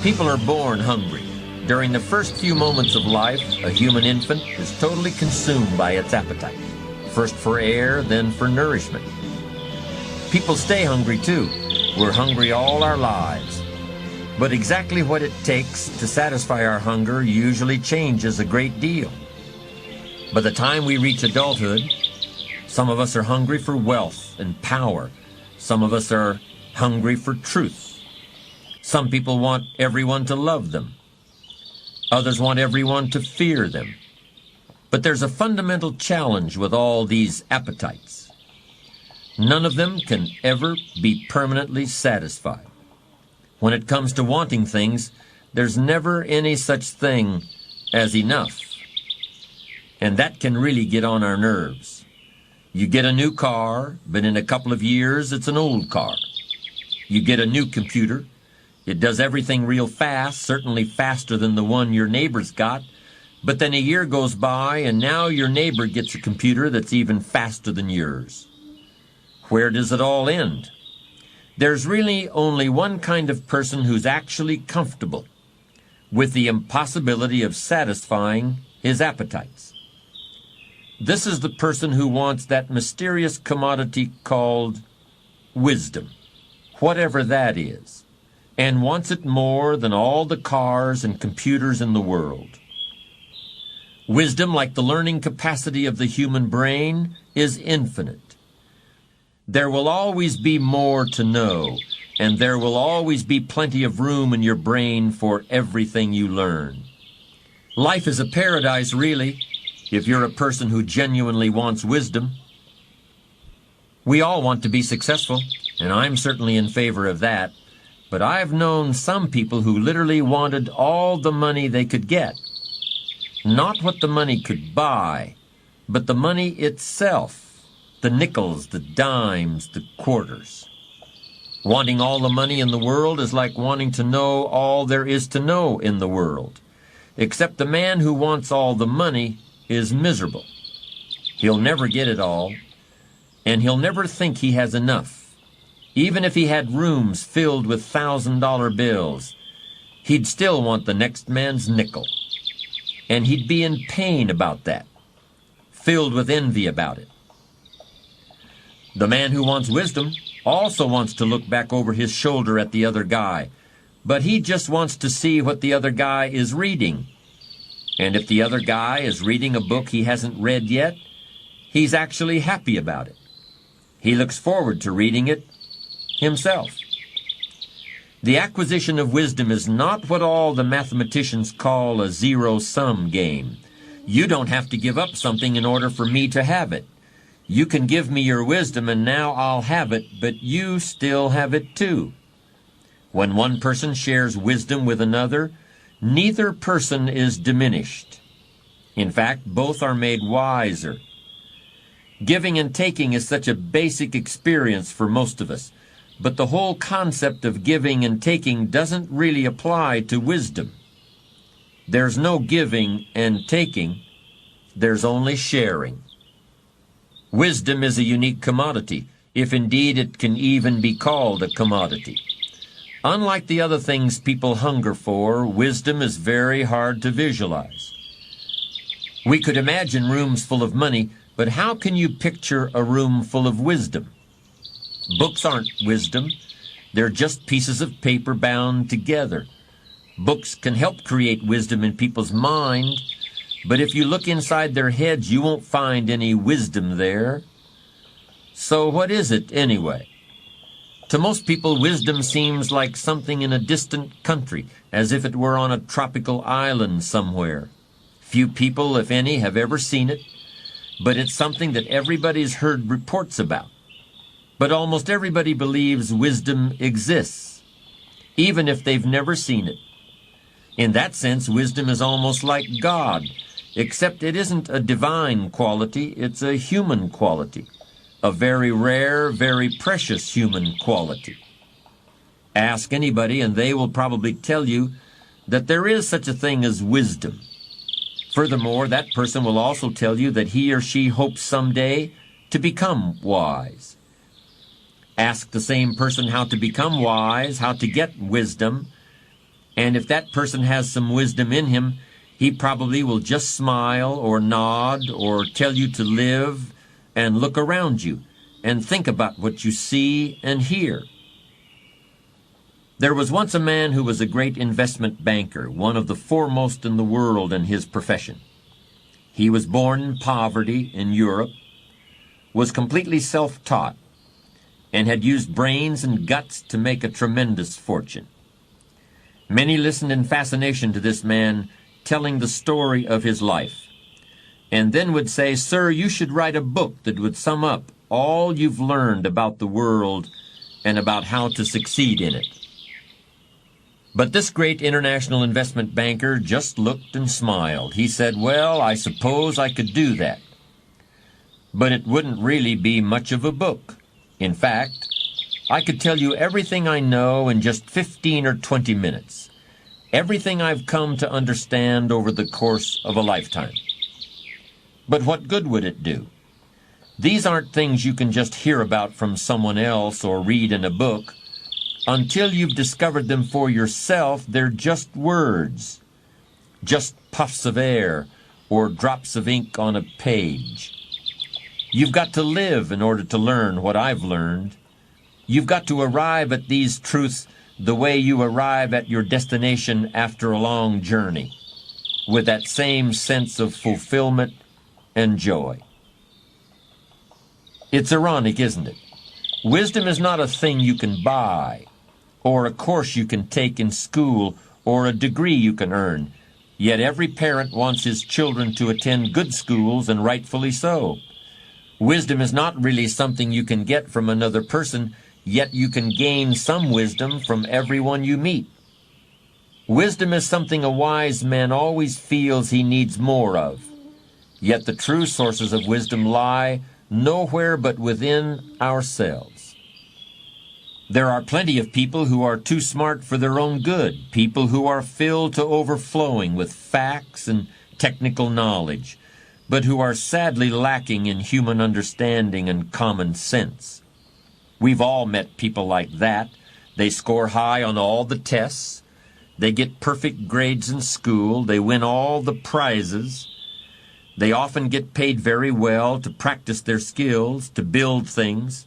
People are born hungry. During the first few moments of life, a human infant is totally consumed by its appetite. First for air, then for nourishment. People stay hungry too. We're hungry all our lives. But exactly what it takes to satisfy our hunger usually changes a great deal. By the time we reach adulthood, some of us are hungry for wealth and power. Some of us are hungry for truth. Some people want everyone to love them. Others want everyone to fear them. But there's a fundamental challenge with all these appetites. None of them can ever be permanently satisfied. When it comes to wanting things, there's never any such thing as enough. And that can really get on our nerves. You get a new car, but in a couple of years it's an old car. You get a new computer. It does everything real fast, certainly faster than the one your neighbor's got. But then a year goes by, and now your neighbor gets a computer that's even faster than yours. Where does it all end? There's really only one kind of person who's actually comfortable with the impossibility of satisfying his appetites. This is the person who wants that mysterious commodity called wisdom, whatever that is, and wants it more than all the cars and computers in the world. Wisdom, like the learning capacity of the human brain, is infinite. There will always be more to know, and there will always be plenty of room in your brain for everything you learn. Life is a paradise, really, if you're a person who genuinely wants wisdom. We all want to be successful, and I'm certainly in favor of that, but I've known some people who literally wanted all the money they could get. Not what the money could buy, but the money itself. The nickels, the dimes, the quarters. Wanting all the money in the world is like wanting to know all there is to know in the world. Except the man who wants all the money is miserable. He'll never get it all, and he'll never think he has enough. Even if he had rooms filled with $1,000 bills, he'd still want the next man's nickel. And he'd be in pain about that, filled with envy about it. The man who wants wisdom also wants to look back over his shoulder at the other guy, but he just wants to see what the other guy is reading. And if the other guy is reading a book he hasn't read yet, he's actually happy about it. He looks forward to reading it himself. The acquisition of wisdom is not what all the mathematicians call a zero-sum game. You don't have to give up something in order for me to have it. You can give me your wisdom and now I'll have it, but you still have it too. When one person shares wisdom with another, neither person is diminished. In fact, both are made wiser. Giving and taking is such a basic experience for most of us, but the whole concept of giving and taking doesn't really apply to wisdom. There's no giving and taking, there's only sharing. Wisdom is a unique commodity, if indeed it can even be called a commodity. Unlike the other things people hunger for, wisdom is very hard to visualize. We could imagine rooms full of money, but how can you picture a room full of wisdom? Books aren't wisdom. They're just pieces of paper bound together. Books can help create wisdom in people's mind, but if you look inside their heads, you won't find any wisdom there. So what is it anyway? To most people, wisdom seems like something in a distant country, as if it were on a tropical island somewhere. Few people, if any, have ever seen it, but it's something that everybody's heard reports about. But almost everybody believes wisdom exists, even if they've never seen it. In that sense, wisdom is almost like God, except it isn't a divine quality, it's a human quality, a very rare, very precious human quality. Ask anybody and they will probably tell you that there is such a thing as wisdom. Furthermore, that person will also tell you that he or she hopes someday to become wise. Ask the same person how to become wise, how to get wisdom, And if that person has some wisdom in him, he probably will just smile or nod or tell you to live and look around you and think about what you see and hear. There was once a man who was a great investment banker, one of the foremost in the world in his profession. He was born in poverty in Europe, was completely self-taught, and had used brains and guts to make a tremendous fortune. Many listened in fascination to this man telling the story of his life, and then would say, "Sir, you should write a book that would sum up all you've learned about the world and about how to succeed in it." But this great international investment banker just looked and smiled. He said, "Well, I suppose I could do that. But it wouldn't really be much of a book. In fact, I could tell you everything I know in just 15 or 20 minutes. Everything I've come to understand over the course of a lifetime. But what good would it do? These aren't things you can just hear about from someone else or read in a book. Until you've discovered them for yourself, they're just words, just puffs of air or drops of ink on a page. You've got to live in order to learn what I've learned. You've got to arrive at these truths the way you arrive at your destination after a long journey, with that same sense of fulfillment and joy." It's ironic, isn't it? Wisdom is not a thing you can buy, or a course you can take in school, or a degree you can earn. Yet every parent wants his children to attend good schools, and rightfully so. Wisdom is not really something you can get from another person, yet you can gain some wisdom from everyone you meet. Wisdom is something a wise man always feels he needs more of. Yet the true sources of wisdom lie nowhere but within ourselves. There are plenty of people who are too smart for their own good, people who are filled to overflowing with facts and technical knowledge, but who are sadly lacking in human understanding and common sense. We've all met people like that. They score high on all the tests. They get perfect grades in school. They win all the prizes. They often get paid very well to practice their skills, to build things,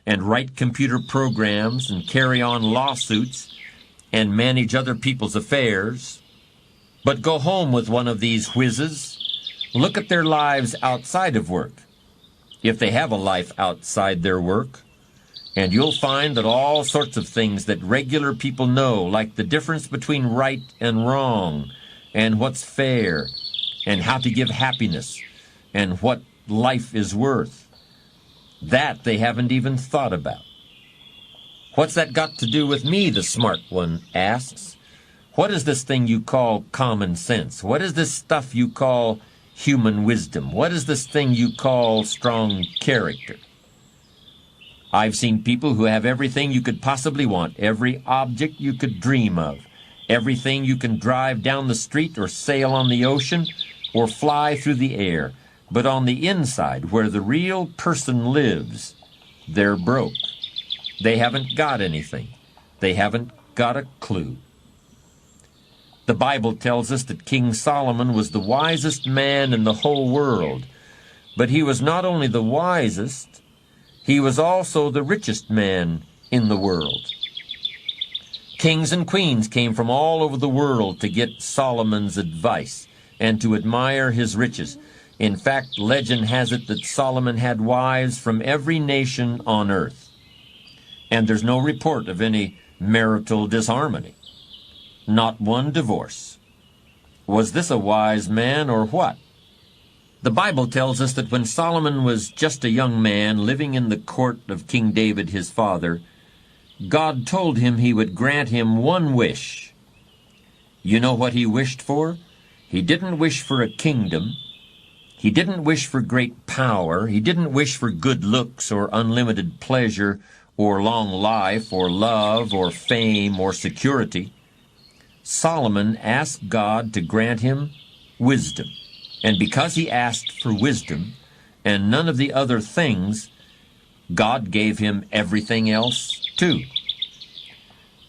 and write computer programs, and carry on lawsuits, and manage other people's affairs. But go home with one of these whizzes. Look at their lives outside of work, if they have a life outside their work, and you'll find that all sorts of things that regular people know, like the difference between right and wrong, and what's fair, and how to give happiness, and what life is worth, that they haven't even thought about. "What's that got to do with me?" the smart one asks. "What is this thing you call common sense? What is this stuff you call human wisdom? What is this thing you call strong character?" I've seen people who have everything you could possibly want, every object you could dream of, everything you can drive down the street or sail on the ocean or fly through the air. But on the inside, where the real person lives, they're broke. They haven't got anything. They haven't got a clue. The Bible tells us that King Solomon was the wisest man in the whole world. But he was not only the wisest, he was also the richest man in the world. Kings and queens came from all over the world to get Solomon's advice and to admire his riches. In fact, legend has it that Solomon had wives from every nation on earth. And there's no report of any marital disharmony. Not one divorce. Was this a wise man or what? The Bible tells us that when Solomon was just a young man living in the court of King David his father, God told him he would grant him one wish. You know what he wished for? He didn't wish for a kingdom. He didn't wish for great power. He didn't wish for good looks or unlimited pleasure or long life or love or fame or security. Solomon asked God to grant him wisdom. And because he asked for wisdom and none of the other things, God gave him everything else too.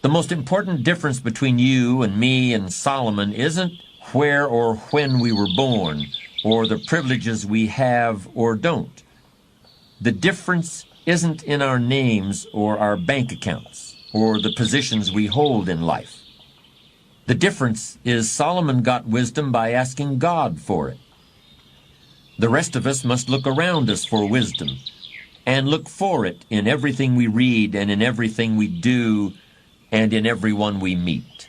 The most important difference between you and me and Solomon isn't where or when we were born, or the privileges we have or don't. The difference isn't in our names or our bank accounts, or the positions we hold in life. The difference is Solomon got wisdom by asking God for it. The rest of us must look around us for wisdom, and look for it in everything we read and in everything we do and in everyone we meet.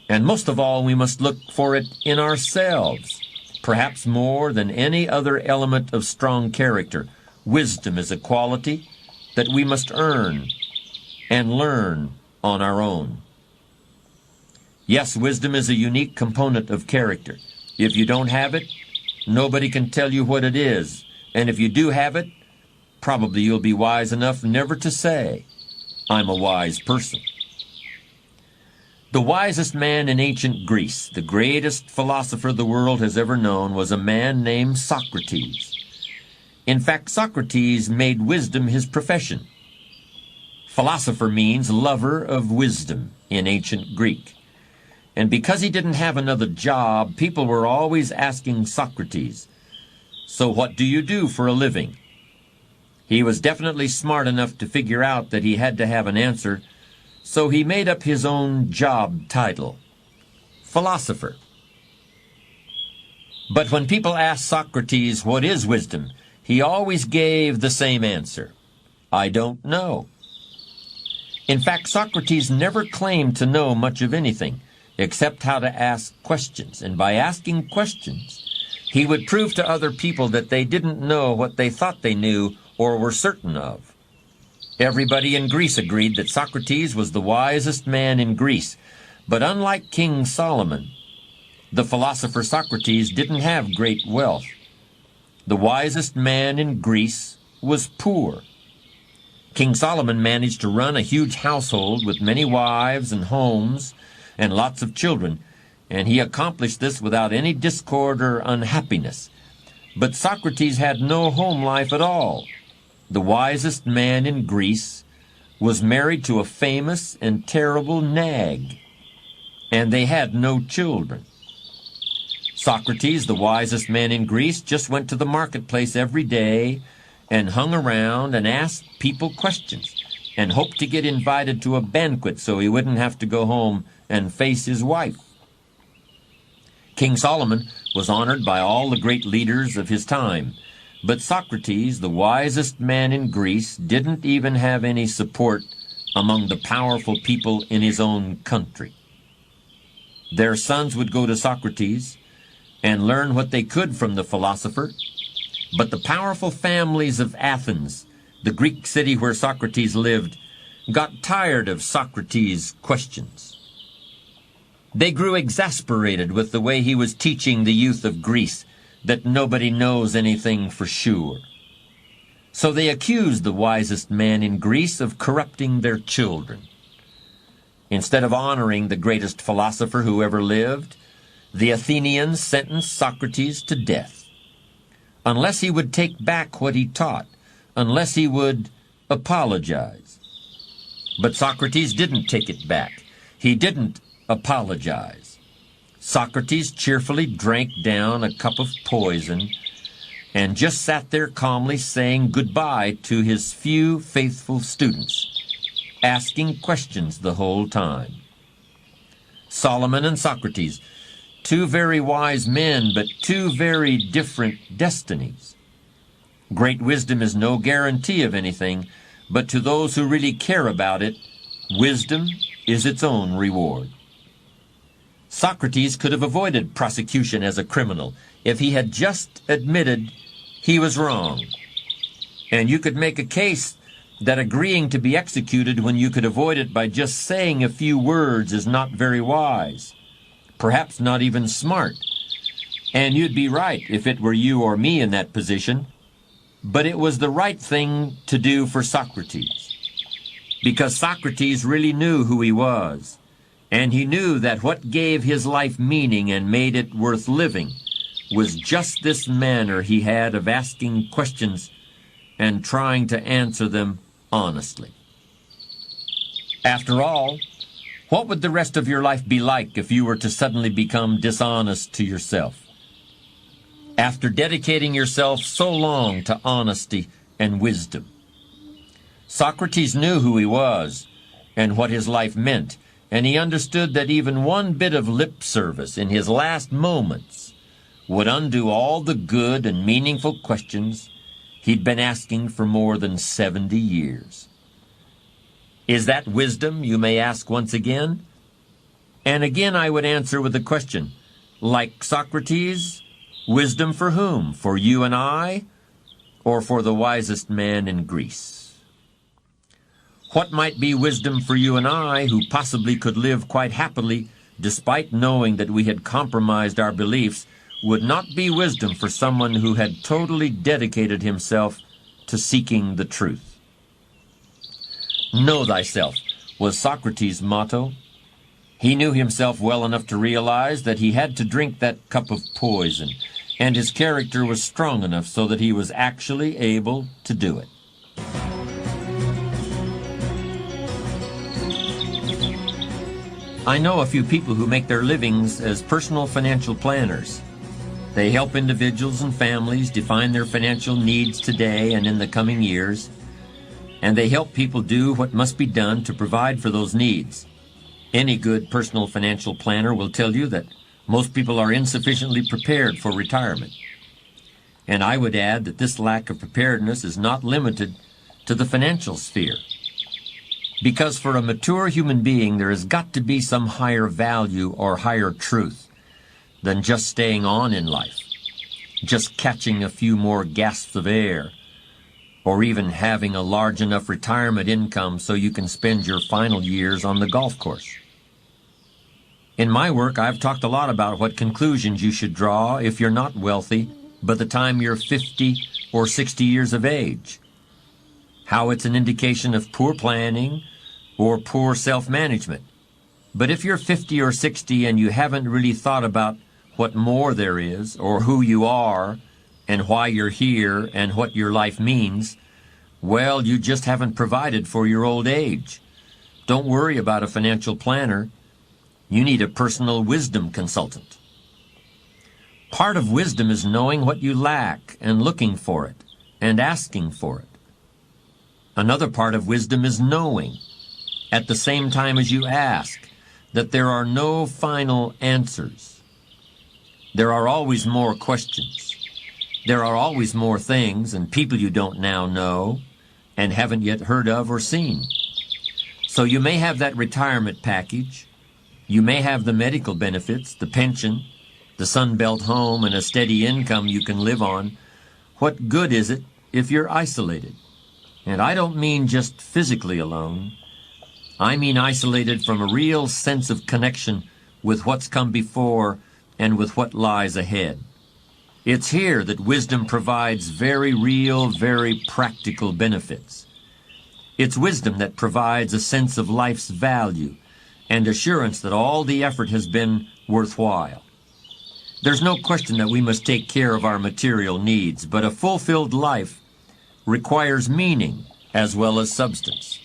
And most of all, we must look for it in ourselves, perhaps more than any other element of strong character. Wisdom is a quality that we must earn and learn on our own. Yes, wisdom is a unique component of character. If you don't have it, nobody can tell you what it is. And if you do have it, probably you'll be wise enough never to say, "I'm a wise person." The wisest man in ancient Greece, the greatest philosopher the world has ever known, was a man named Socrates. In fact, Socrates made wisdom his profession. Philosopher means lover of wisdom in ancient Greek. And because he didn't have another job, people were always asking Socrates, "So what do you do for a living?" He was definitely smart enough to figure out that he had to have an answer, so he made up his own job title, philosopher. But when people asked Socrates, "What is wisdom?" he always gave the same answer, "I don't know." In fact, Socrates never claimed to know much of anything, except how to ask questions. And by asking questions, he would prove to other people that they didn't know what they thought they knew or were certain of. Everybody in Greece agreed that Socrates was the wisest man in Greece. But unlike King Solomon, the philosopher Socrates didn't have great wealth. The wisest man in Greece was poor. King Solomon managed to run a huge household with many wives and homes and lots of children, and he accomplished this without any discord or unhappiness. But Socrates had no home life at all. The wisest man in Greece was married to a famous and terrible nag, and they had no children. Socrates, the wisest man in Greece, just went to the marketplace every day and hung around and asked people questions and hoped to get invited to a banquet so he wouldn't have to go home and face his wife. King Solomon was honored by all the great leaders of his time, but Socrates, the wisest man in Greece, didn't even have any support among the powerful people in his own country. Their sons would go to Socrates and learn what they could from the philosopher, but the powerful families of Athens, the Greek city where Socrates lived, got tired of Socrates' questions. They grew exasperated with the way he was teaching the youth of Greece that nobody knows anything for sure. So they accused the wisest man in Greece of corrupting their children. Instead of honoring the greatest philosopher who ever lived, the Athenians sentenced Socrates to death, unless he would take back what he taught, unless he would apologize. But Socrates didn't take it back. He didn't apologize. Socrates cheerfully drank down a cup of poison and just sat there calmly saying goodbye to his few faithful students, asking questions the whole time. Solomon and Socrates, two very wise men, but two very different destinies. Great wisdom is no guarantee of anything, but to those who really care about it, wisdom is its own reward. Socrates could have avoided prosecution as a criminal if he had just admitted he was wrong. And you could make a case that agreeing to be executed when you could avoid it by just saying a few words is not very wise, perhaps not even smart. And you'd be right if it were you or me in that position. But it was the right thing to do for Socrates, because Socrates really knew who he was, and he knew that what gave his life meaning and made it worth living was just this manner he had of asking questions and trying to answer them honestly. After all, what would the rest of your life be like if you were to suddenly become dishonest to yourself? After dedicating yourself so long to honesty and wisdom. Socrates knew who he was and what his life meant, and he understood that even one bit of lip service in his last moments would undo all the good and meaningful questions he'd been asking for more than 70 years. Is that wisdom, you may ask once again? And again I would answer with the question, like Socrates, wisdom for whom? For you and I, or for the wisest man in Greece? What might be wisdom for you and I, who possibly could live quite happily despite knowing that we had compromised our beliefs, would not be wisdom for someone who had totally dedicated himself to seeking the truth. Know thyself was Socrates' motto. He knew himself well enough to realize that he had to drink that cup of poison, and his character was strong enough so that he was actually able to do it. I know a few people who make their livings as personal financial planners. They help individuals and families define their financial needs today and in the coming years, and they help people do what must be done to provide for those needs. Any good personal financial planner will tell you that most people are insufficiently prepared for retirement. And I would add that this lack of preparedness is not limited to the financial sphere. Because for a mature human being, there has got to be some higher value or higher truth than just staying on in life, just catching a few more gasps of air, or even having a large enough retirement income so you can spend your final years on the golf course. In my work, I've talked a lot about what conclusions you should draw if you're not wealthy by the time you're 50 or 60 years of age, how it's an indication of poor planning or poor self-management. But if you're 50 or 60 and you haven't really thought about what more there is, or who you are, and why you're here, and what your life means, well, you just haven't provided for your old age. Don't worry about a financial planner. You need a personal wisdom consultant. Part of wisdom is knowing what you lack and looking for it and asking for it. Another part of wisdom is knowing, at the same time as you ask, that there are no final answers. There are always more questions. There are always more things and people you don't now know and haven't yet heard of or seen. So you may have that retirement package. You may have the medical benefits, the pension, the Sunbelt home, and a steady income you can live on. What good is it if you're isolated? And I don't mean just physically alone. I mean isolated from a real sense of connection with what's come before and with what lies ahead. It's here that wisdom provides very real, very practical benefits. It's wisdom that provides a sense of life's value and assurance that all the effort has been worthwhile. There's no question that we must take care of our material needs, but a fulfilled life requires meaning as well as substance.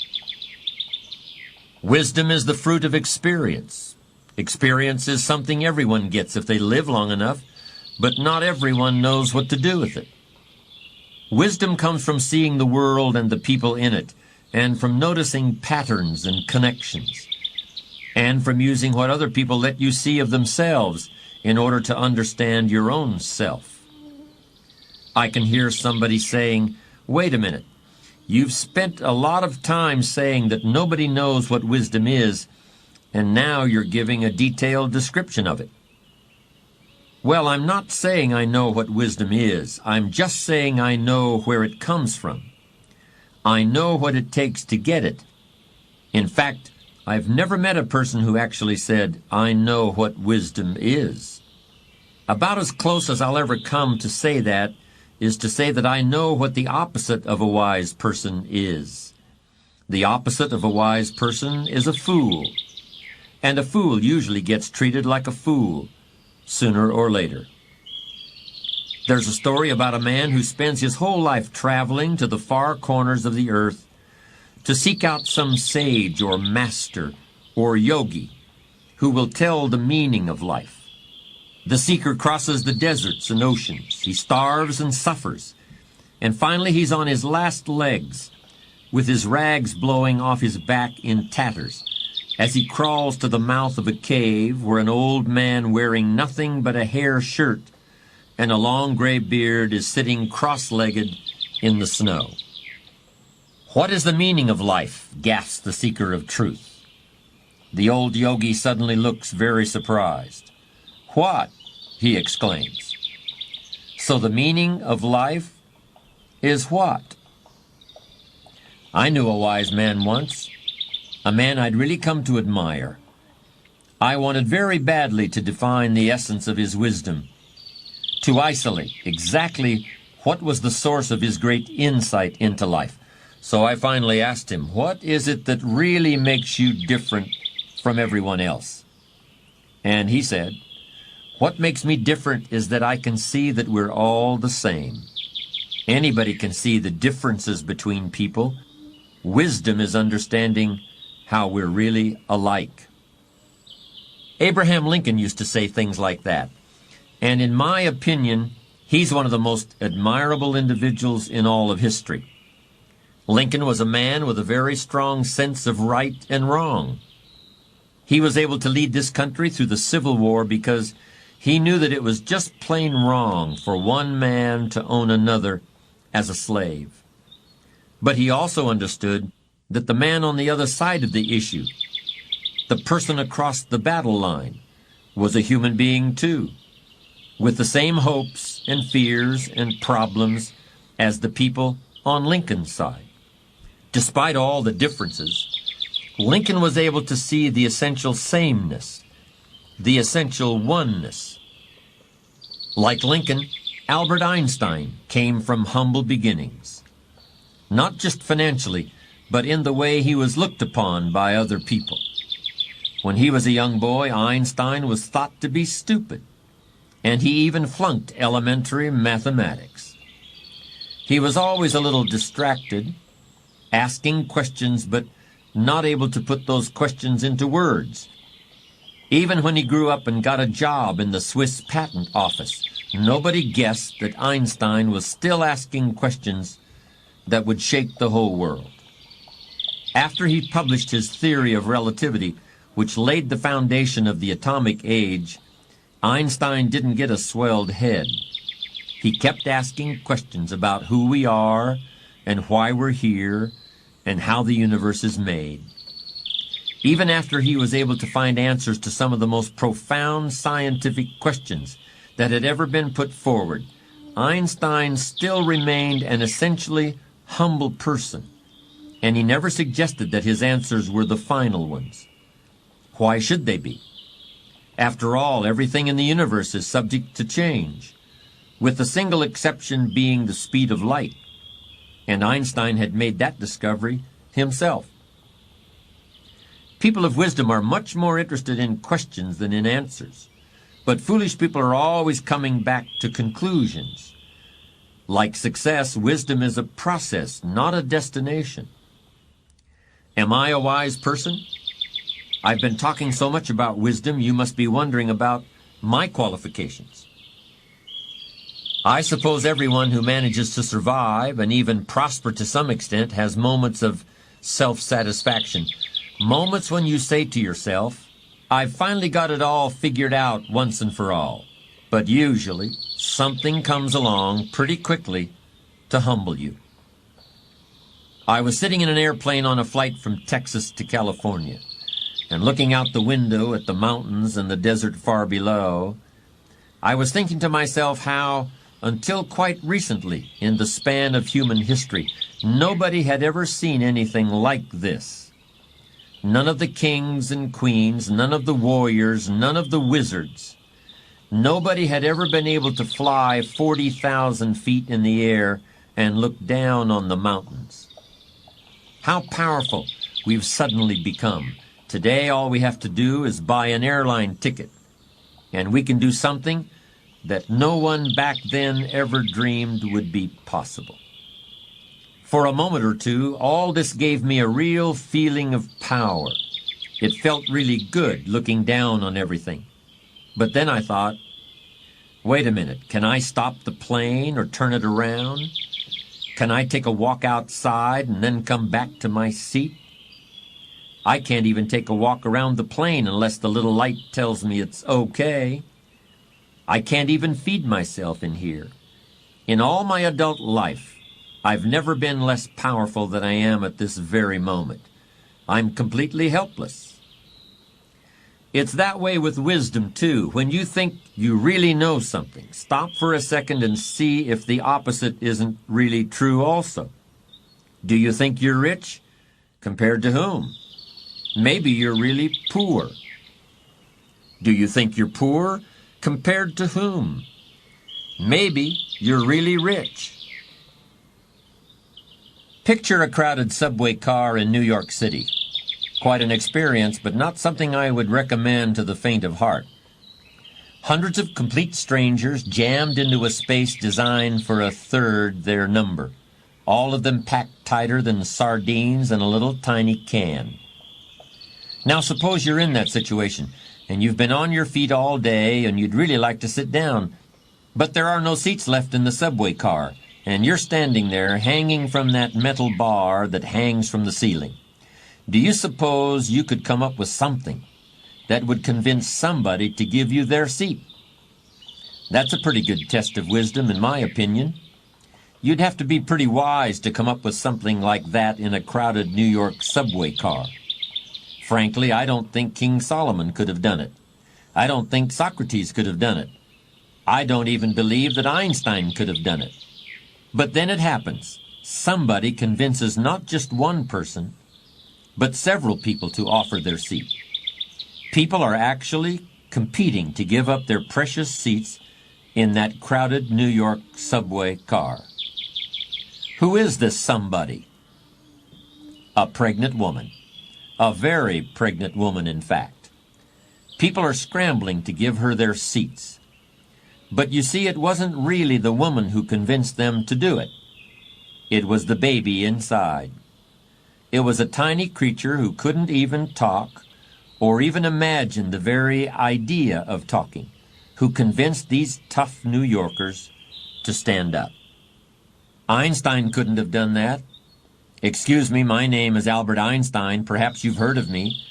Wisdom is the fruit of experience. Experience is something everyone gets if they live long enough, but not everyone knows what to do with it. Wisdom comes from seeing the world and the people in it, and from noticing patterns and connections, and from using what other people let you see of themselves in order to understand your own self. I can hear somebody saying, "Wait a minute, you've spent a lot of time saying that nobody knows what wisdom is, and now you're giving a detailed description of it." Well, I'm not saying I know what wisdom is. I'm just saying I know where it comes from. I know what it takes to get it. In fact, I've never met a person who actually said, "I know what wisdom is." About as close as I'll ever come to say that is to say that I know what the opposite of a wise person is. The opposite of a wise person is a fool. And a fool usually gets treated like a fool, sooner or later. There's a story about a man who spends his whole life traveling to the far corners of the earth to seek out some sage or master or yogi who will tell the meaning of life. The seeker crosses the deserts and oceans. He starves and suffers. And finally he's on his last legs, with his rags blowing off his back in tatters, as he crawls to the mouth of a cave where an old man wearing nothing but a hair shirt and a long gray beard is sitting cross-legged in the snow. "What is the meaning of life?" gasps the seeker of truth. The old yogi suddenly looks very surprised. "What?" he exclaims. "So the meaning of life is what?" I knew a wise man once, a man I'd really come to admire. I wanted very badly to define the essence of his wisdom, to isolate exactly what was the source of his great insight into life. So I finally asked him, "What is it that really makes you different from everyone else?" And he said, "What makes me different is that I can see that we're all the same. Anybody can see the differences between people. Wisdom is understanding how we're really alike." Abraham Lincoln used to say things like that. And in my opinion, he's one of the most admirable individuals in all of history. Lincoln was a man with a very strong sense of right and wrong. He was able to lead this country through the Civil War because he knew that it was just plain wrong for one man to own another as a slave. But he also understood that the man on the other side of the issue, the person across the battle line, was a human being too, with the same hopes and fears and problems as the people on Lincoln's side. Despite all the differences, Lincoln was able to see the essential sameness, the essential oneness. Like Lincoln, Albert Einstein came from humble beginnings, not just financially, but in the way he was looked upon by other people. When he was a young boy, Einstein was thought to be stupid, and he even flunked elementary mathematics. He was always a little distracted, asking questions but not able to put those questions into words. Even when he grew up and got a job in the Swiss patent office, nobody guessed that Einstein was still asking questions that would shake the whole world. After he published his theory of relativity, which laid the foundation of the atomic age, Einstein didn't get a swelled head. He kept asking questions about who we are and why we're here and how the universe is made. Even after he was able to find answers to some of the most profound scientific questions that had ever been put forward, Einstein still remained an essentially humble person, and he never suggested that his answers were the final ones. Why should they be? After all, everything in the universe is subject to change, with the single exception being the speed of light, and Einstein had made that discovery himself. People of wisdom are much more interested in questions than in answers, but foolish people are always coming back to conclusions. Like success, wisdom is a process, not a destination. Am I a wise person? I've been talking so much about wisdom, you must be wondering about my qualifications. I suppose everyone who manages to survive and even prosper to some extent has moments of self-satisfaction, moments when you say to yourself, "I've finally got it all figured out once and for all." But usually, something comes along pretty quickly to humble you. I was sitting in an airplane on a flight from Texas to California, and looking out the window at the mountains and the desert far below, I was thinking to myself how, until quite recently in the span of human history, nobody had ever seen anything like this. None of the kings and queens, none of the warriors, none of the wizards. Nobody had ever been able to fly 40,000 feet in the air and look down on the mountains. How powerful we've suddenly become. Today, all we have to do is buy an airline ticket, and we can do something that no one back then ever dreamed would be possible. For a moment or two, all this gave me a real feeling of power. It felt really good looking down on everything. But then I thought, wait a minute, can I stop the plane or turn it around? Can I take a walk outside and then come back to my seat? I can't even take a walk around the plane unless the little light tells me it's okay. I can't even feed myself in here. In all my adult life, I've never been less powerful than I am at this very moment. I'm completely helpless. It's that way with wisdom, too. When you think you really know something, stop for a second and see if the opposite isn't really true also. Do you think you're rich? Compared to whom? Maybe you're really poor. Do you think you're poor? Compared to whom? Maybe you're really rich. Picture a crowded subway car in New York City. Quite an experience, but not something I would recommend to the faint of heart. Hundreds of complete strangers jammed into a space designed for a third their number, all of them packed tighter than sardines in a little tiny can. Now suppose you're in that situation, and you've been on your feet all day, and you'd really like to sit down, but there are no seats left in the subway car, and you're standing there hanging from that metal bar that hangs from the ceiling. Do you suppose you could come up with something that would convince somebody to give you their seat? That's a pretty good test of wisdom, in my opinion. You'd have to be pretty wise to come up with something like that in a crowded New York subway car. Frankly, I don't think King Solomon could have done it. I don't think Socrates could have done it. I don't even believe that Einstein could have done it. But then it happens. Somebody convinces not just one person, but several people to offer their seat. People are actually competing to give up their precious seats in that crowded New York subway car. Who is this somebody? A pregnant woman. A very pregnant woman, in fact. People are scrambling to give her their seats. But you see, it wasn't really the woman who convinced them to do it. It was the baby inside. It was a tiny creature who couldn't even talk or even imagine the very idea of talking, who convinced these tough New Yorkers to stand up. Einstein couldn't have done that. Excuse me, my name is Albert Einstein. Perhaps you've heard of me.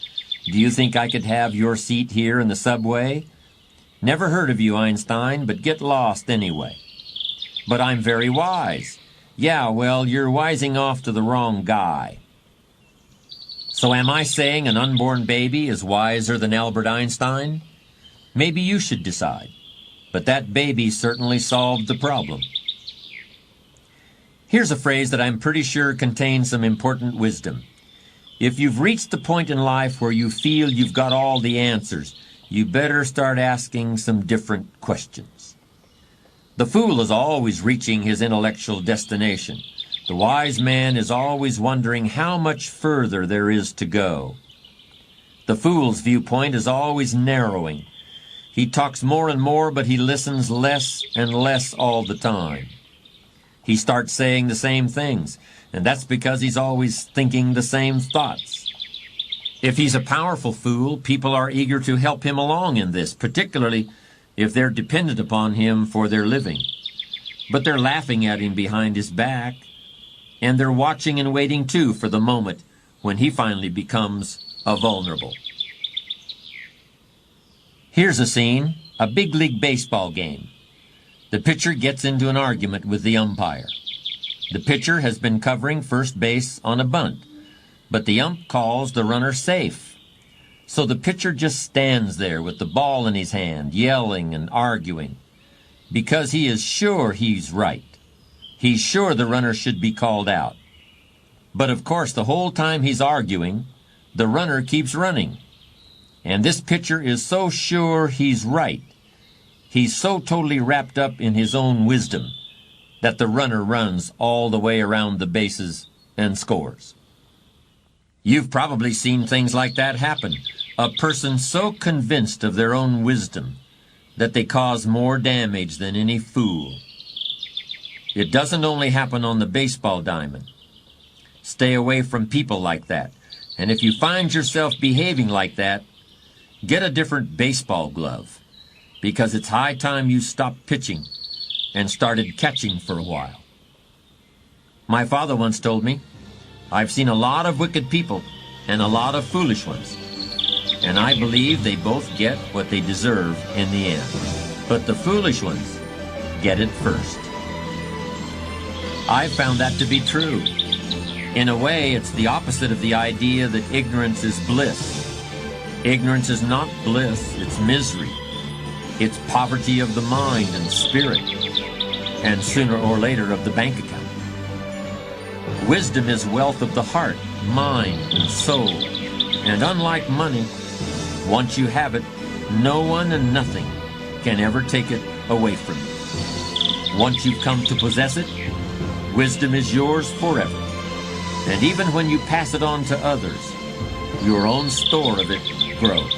Do you think I could have your seat here in the subway? Never heard of you, Einstein, but get lost anyway. But I'm very wise. Yeah, well, you're wising off to the wrong guy. So am I saying an unborn baby is wiser than Albert Einstein? Maybe you should decide. But that baby certainly solved the problem. Here's a phrase that I'm pretty sure contains some important wisdom. If you've reached the point in life where you feel you've got all the answers, you better start asking some different questions. The fool is always reaching his intellectual destination. The wise man is always wondering how much further there is to go. The fool's viewpoint is always narrowing. He talks more and more, but he listens less and less all the time. He starts saying the same things, and that's because he's always thinking the same thoughts. If he's a powerful fool, people are eager to help him along in this, particularly if they're dependent upon him for their living. But they're laughing at him behind his back, and they're watching and waiting too for the moment when he finally becomes a vulnerable. Here's a scene, a big league baseball game. The pitcher gets into an argument with the umpire. The pitcher has been covering first base on a bunt, but the ump calls the runner safe. So the pitcher just stands there with the ball in his hand, yelling and arguing, because he is sure he's right. He's sure the runner should be called out. But of course, the whole time he's arguing, the runner keeps running. And this pitcher is so sure he's right. He's so totally wrapped up in his own wisdom that the runner runs all the way around the bases and scores. You've probably seen things like that happen. A person so convinced of their own wisdom that they cause more damage than any fool. It doesn't only happen on the baseball diamond. Stay away from people like that. And if you find yourself behaving like that, get a different baseball glove, because it's high time you stopped pitching and started catching for a while. My father once told me, I've seen a lot of wicked people and a lot of foolish ones, and I believe they both get what they deserve in the end. But the foolish ones get it first. I found that to be true. In a way, it's the opposite of the idea that ignorance is bliss. Ignorance is not bliss, it's misery. It's poverty of the mind and spirit, and sooner or later of the bank account. Wisdom is wealth of the heart, mind, and soul. And unlike money, once you have it, no one and nothing can ever take it away from you. Once you've come to possess it, wisdom is yours forever. And even when you pass it on to others, your own store of it grows.